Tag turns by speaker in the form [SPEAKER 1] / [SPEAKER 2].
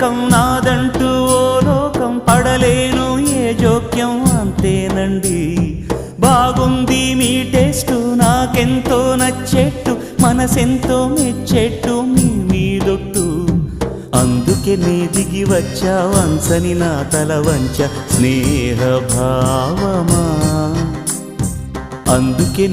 [SPEAKER 1] నరకం నాదంటూ ఓ లోకం పడలేను ఏ జోక్యం అంతేనండి బాగుంది మీ టేస్టు నాకెంతో నచ్చేట్టు మనసెంతో మెచ్చేట్టు మీ మీదొట్టు అందుకే నే దిగి వచ్చా వంచని నా తల వంచ స్నేహ భావమా అందుకే